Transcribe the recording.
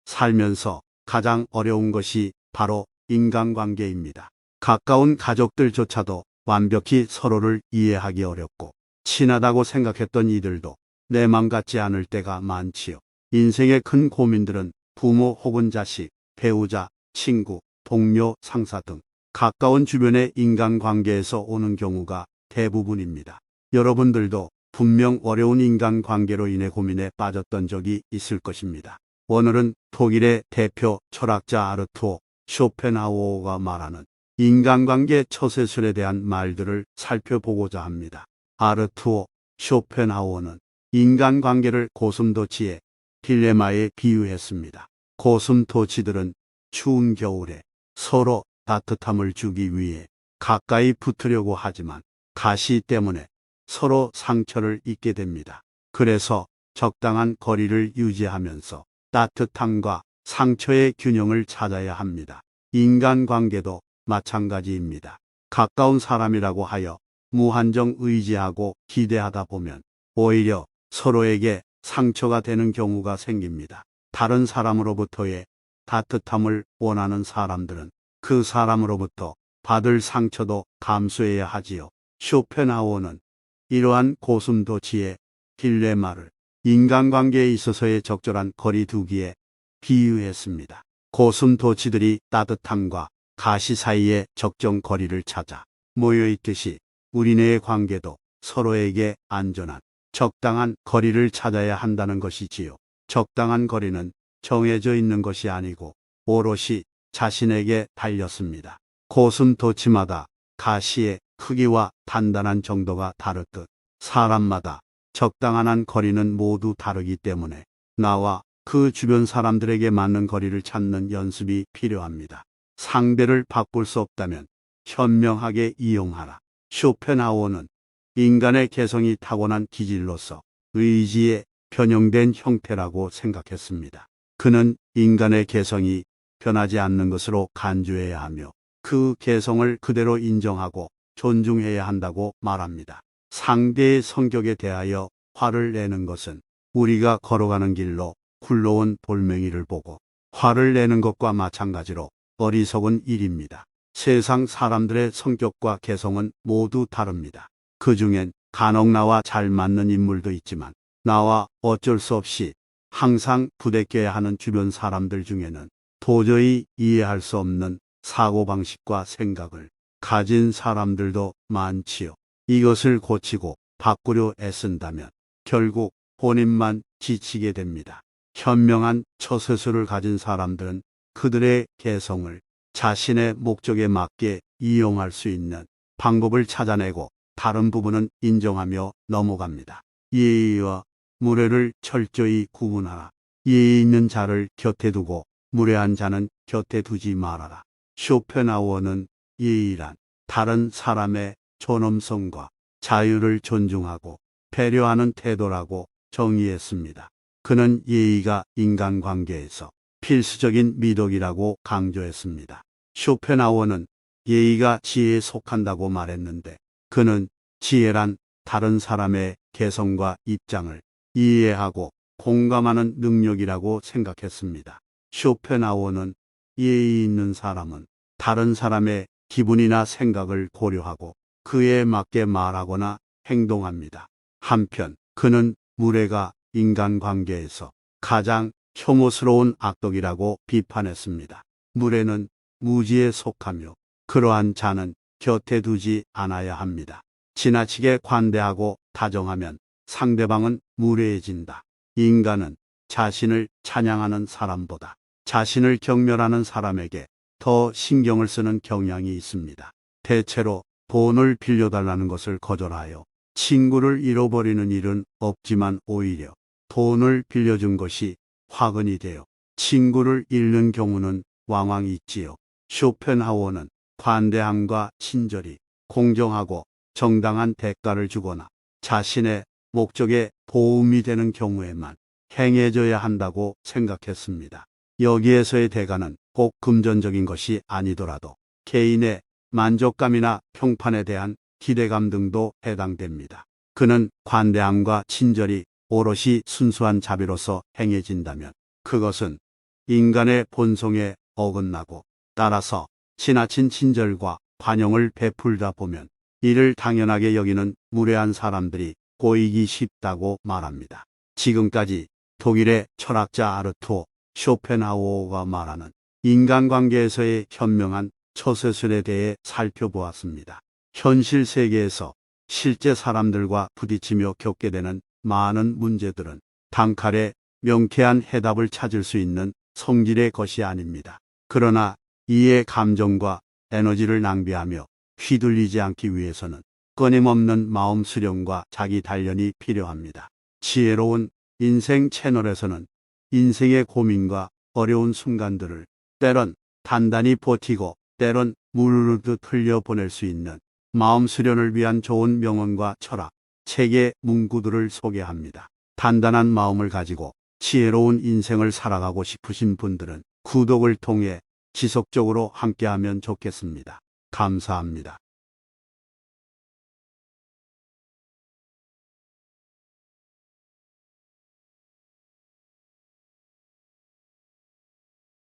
살면서 가장 어려운 것이 바로 인간관계입니다. 가까운 가족들조차도 완벽히 서로를 이해하기 어렵고 친하다고 생각했던 이들도 내 맘 같지 않을 때가 많지요. 인생의 큰 고민들은 부모 혹은 자식, 배우자, 친구, 동료, 상사 등 가까운 주변의 인간관계에서 오는 경우가 대부분입니다. 여러분들도 분명 어려운 인간관계로 인해 고민에 빠졌던 적이 있을 것입니다. 오늘은 독일의 대표 철학자 아르투어 쇼펜하우어가 말하는 인간관계 처세술에 대한 말들을 살펴보고자 합니다. 아르투어 쇼펜하우어는 인간관계를 고슴도치의 딜레마에 비유했습니다. 고슴도치들은 추운 겨울에 서로 따뜻함을 주기 위해 가까이 붙으려고 하지만 가시 때문에 서로 상처를 입게 됩니다. 그래서 적당한 거리를 유지하면서 따뜻함과 상처의 균형을 찾아야 합니다. 인간관계도 마찬가지입니다. 가까운 사람이라고 하여 무한정 의지하고 기대하다 보면 오히려 서로에게 상처가 되는 경우가 생깁니다. 다른 사람으로부터의 따뜻함을 원하는 사람들은 그 사람으로부터 받을 상처도 감수해야 하지요. 쇼펜하우어는 이러한 고슴도치의 딜레마를 인간관계에 있어서의 적절한 거리 두기에 비유했습니다. 고슴도치들이 따뜻함과 가시 사이의 적정 거리를 찾아 모여있듯이 우리네의 관계도 서로에게 안전한 적당한 거리를 찾아야 한다는 것이지요. 적당한 거리는 정해져 있는 것이 아니고 오롯이 자신에게 달렸습니다. 고슴도치마다 가시의 크기와 단단한 정도가 다르듯 사람마다 적당한 한 거리는 모두 다르기 때문에 나와 그 주변 사람들에게 맞는 거리를 찾는 연습이 필요합니다. 상대를 바꿀 수 없다면 현명하게 이용하라. 쇼펜하우어는 인간의 개성이 타고난 기질로서 의지에 변형된 형태라고 생각했습니다. 그는 인간의 개성이 변하지 않는 것으로 간주해야 하며 그 개성을 그대로 인정하고 존중해야 한다고 말합니다. 상대의 성격에 대하여 화를 내는 것은 우리가 걸어가는 길로 굴러온 돌멩이를 보고 화를 내는 것과 마찬가지로 어리석은 일입니다. 세상 사람들의 성격과 개성은 모두 다릅니다. 그 중엔 간혹 나와 잘 맞는 인물도 있지만 나와 어쩔 수 없이 항상 부대껴야 하는 주변 사람들 중에는 도저히 이해할 수 없는 사고방식과 생각을 가진 사람들도 많지요. 이것을 고치고 바꾸려 애쓴다면 결국 본인만 지치게 됩니다. 현명한 처세술을 가진 사람들은 그들의 개성을 자신의 목적에 맞게 이용할 수 있는 방법을 찾아내고 다른 부분은 인정하며 넘어갑니다. 예의와 무례를 철저히 구분하라. 예의 있는 자를 곁에 두고 무례한 자는 곁에 두지 말아라. 쇼펜하우어는 예의란 다른 사람의 존엄성과 자유를 존중하고 배려하는 태도라고 정의했습니다. 그는 예의가 인간관계에서 필수적인 미덕이라고 강조했습니다. 쇼펜하우어는 예의가 지혜에 속한다고 말했는데 그는 지혜란 다른 사람의 개성과 입장을 이해하고 공감하는 능력이라고 생각했습니다. 쇼펜하우어는 예의 있는 사람은 다른 사람의 기분이나 생각을 고려하고 그에 맞게 말하거나 행동합니다. 한편 그는 무례가 인간관계에서 가장 혐오스러운 악덕이라고 비판했습니다. 무례는 무지에 속하며 그러한 자는 곁에 두지 않아야 합니다. 지나치게 관대하고 다정하면 상대방은 무례해진다. 인간은 자신을 찬양하는 사람보다 자신을 경멸하는 사람에게 더 신경을 쓰는 경향이 있습니다. 대체로 돈을 빌려달라는 것을 거절하여 친구를 잃어버리는 일은 없지만 오히려 돈을 빌려준 것이 화근이 되어 친구를 잃는 경우는 왕왕 있지요. 쇼펜하우어는 관대함과 친절이 공정하고 정당한 대가를 주거나 자신의 목적에 도움이 되는 경우에만 행해져야 한다고 생각했습니다. 여기에서의 대가는 꼭 금전적인 것이 아니더라도 개인의 만족감이나 평판에 대한 기대감 등도 해당됩니다. 그는 관대함과 친절이 오롯이 순수한 자비로서 행해진다면 그것은 인간의 본성에 어긋나고 따라서 지나친 친절과 관용을 베풀다 보면 이를 당연하게 여기는 무례한 사람들이 꼬이기 쉽다고 말합니다. 지금까지 독일의 철학자 아르투 쇼펜하우어가 말하는 인간관계에서의 현명한 처세술에 대해 살펴보았습니다. 현실 세계에서 실제 사람들과 부딪히며 겪게 되는 많은 문제들은 단칼에 명쾌한 해답을 찾을 수 있는 성질의 것이 아닙니다. 그러나 이에 감정과 에너지를 낭비하며 휘둘리지 않기 위해서는 끊임없는 마음 수련과 자기 단련이 필요합니다. 지혜로운 인생 채널에서는 인생의 고민과 어려운 순간들을 때론 단단히 버티고 때론 무르르듯 흘려보낼 수 있는 마음 수련을 위한 좋은 명언과 철학, 책의 문구들을 소개합니다. 단단한 마음을 가지고 지혜로운 인생을 살아가고 싶으신 분들은 구독을 통해 지속적으로 함께하면 좋겠습니다. 감사합니다.